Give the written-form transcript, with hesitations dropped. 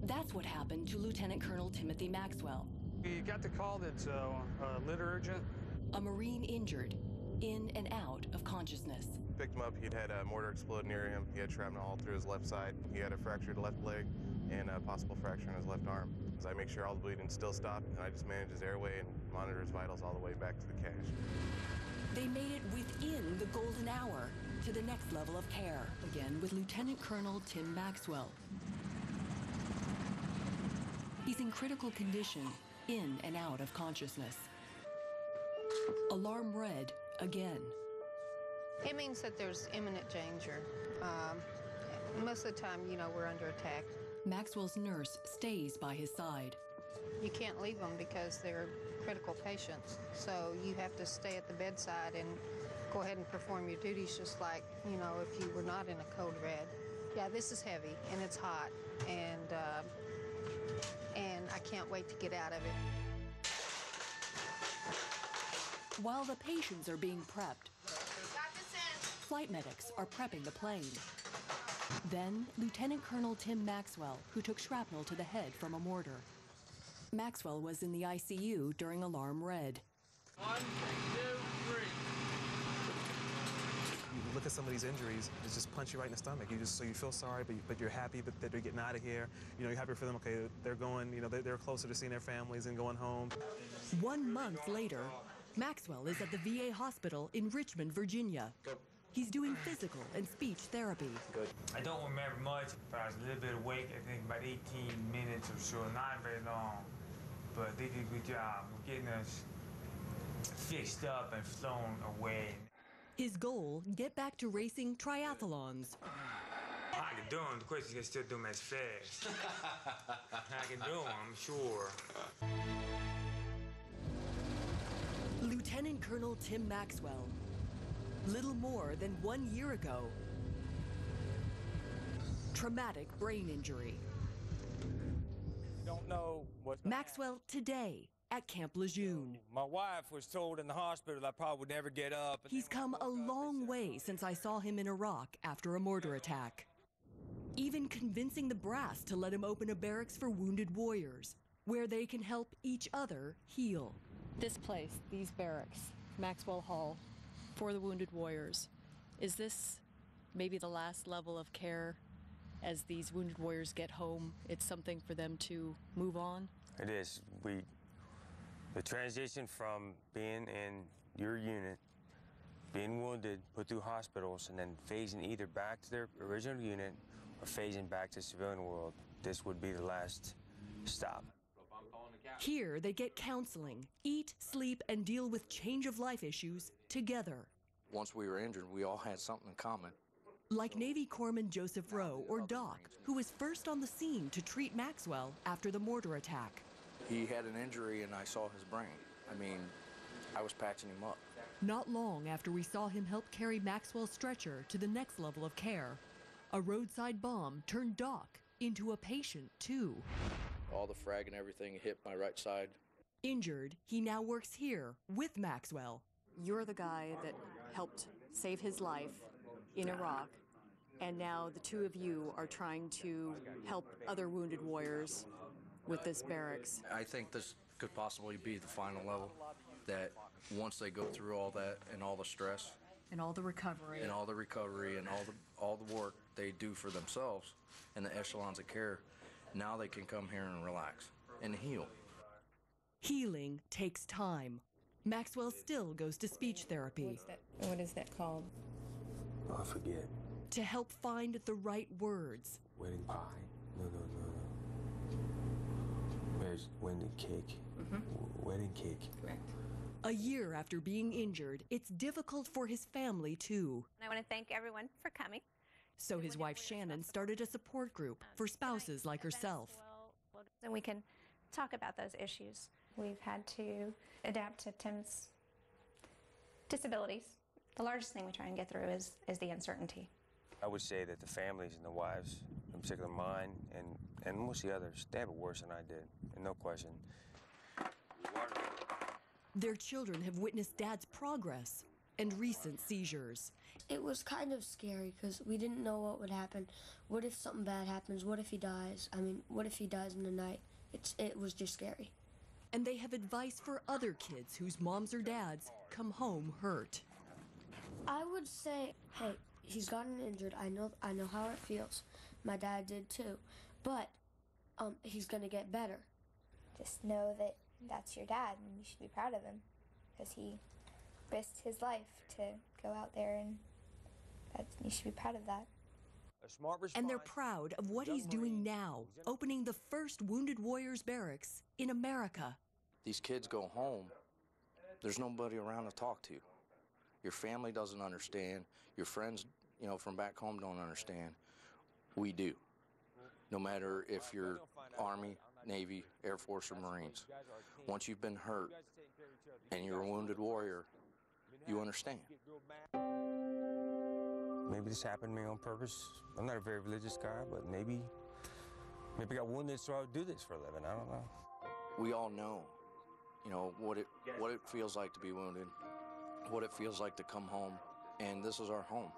That's what happened to Lieutenant Colonel Timothy Maxwell, We got the call that's lit urgent. a Marine injured, in and out of consciousness. Picked him up, he'd had a mortar explode near him. He had shrapnel all through his left side. He had a fractured left leg and a possible fracture in his left arm. So I make sure all the bleeding still stopped, and I just manage his airway and monitor his vitals all the way back to the cache. They made it within the golden hour to the next level of care, again with Lieutenant Colonel Tim Maxwell. He's in critical condition, in and out of consciousness. Alarm red again. It means that there's imminent danger. Most of the time, you know, we're under attack. Maxwell's nurse stays by his side. You can't leave them because they're critical patients. So you have to stay at the bedside and go ahead and perform your duties just like, you know, if you were not in a code red. Yeah, this is heavy and it's hot, and I can't wait to get out of it. While the patients are being prepped, flight medics are prepping the plane. Then, Lieutenant Colonel Tim Maxwell, who took shrapnel to the head from a mortar. Maxwell was in the ICU during alarm red. 1, 2, 3. You look at some of these injuries, it just punch you right in the stomach. So you feel sorry, but you're happy that they're getting out of here. You know, you're happy for them. Okay, they're going. You know, they're closer to seeing their families and going home. 1 month later, Maxwell is at the VA hospital in Richmond, Virginia. He's doing physical and speech therapy. Good. I don't remember much, but I was a little bit awake. I think about 18 minutes or so, not very long. But they did a good job of getting us fixed up and flown away. His goal, get back to racing triathlons. I can do them. The question is, can I still do them as fast? I can do them, I'm sure. Lieutenant Colonel Tim Maxwell, little more than 1 year ago, traumatic brain injury. Don't know what's gonna Maxwell today at Camp Lejeune. happen. My wife was told in the hospital I probably would never get up. And He's then when come I a woke up, they long said, way since I saw him in Iraq after a mortar attack. Even convincing the brass to let him open a barracks for wounded warriors, where they can help each other heal. This place, these barracks, Maxwell Hall, for the wounded warriors, is this maybe the last level of care as these wounded warriors get home? It's something for them to move on? It is. The transition from being in your unit, being wounded, put through hospitals, and then phasing either back to their original unit or phasing back to the civilian world, this would be the last stop. Here, they get counseling, eat, sleep, and deal with change-of-life issues together. Once we were injured, we all had something in common. Like Navy Corpsman Joseph Rowe, or Doc, who was first on the scene to treat Maxwell after the mortar attack. He had an injury and I saw his brain. I mean, I was patching him up. Not long after we saw him help carry Maxwell's stretcher to the next level of care, a roadside bomb turned Doc into a patient, too. All the frag and everything hit my right side. Injured, he now works here with Maxwell. You're the guy that helped save his life in Iraq, and now the two of you are trying to help other wounded warriors with this barracks. I think this could possibly be the final level, that once they go through all that and all the stress And all the recovery. and all the recovery and all the work they do for themselves in the echelons of care, now they can come here and relax and heal. Healing takes time. Maxwell still goes to speech therapy What is that called? Oh, I forget. to help find the right words. Wedding pie. No. Where's wedding cake? Wedding cake. Correct. A year after being injured, it's difficult for his family, too. I want to thank everyone for coming. So his wife Shannon started a support group for spouses like herself. And we can talk about those issues. We've had to adapt to Tim's disabilities. The largest thing we try and get through is the uncertainty. I would say that the families and the wives, in particular mine and most of the others, they have it worse than I did, and no question. Their children have witnessed Dad's progress, and recent seizures. It was kind of scary because we didn't know what would happen. What if something bad happens? What if he dies? I mean, what if he dies in the night? It was just scary. And they have advice for other kids whose moms or dads come home hurt. I would say, hey, he's gotten injured. I know how it feels. My dad did too. But he's gonna get better. Just know that that's your dad and you should be proud of him because he risked his life to go out there, and you should be proud of that. And they're proud of what he's doing now, opening the first Wounded Warriors Barracks in America. These kids go home, there's nobody around to talk to. Your family doesn't understand. Your friends, from back home don't understand. We do. No matter if you're Army, Navy, Air Force, or Marines. Once you've been hurt and you're a wounded warrior, you understand. Maybe this happened to me on purpose. I'm not a very religious guy, but maybe I got wounded so I would do this for a living. I don't know. We all know, what it feels like to be wounded, what it feels like to come home, and this is our home.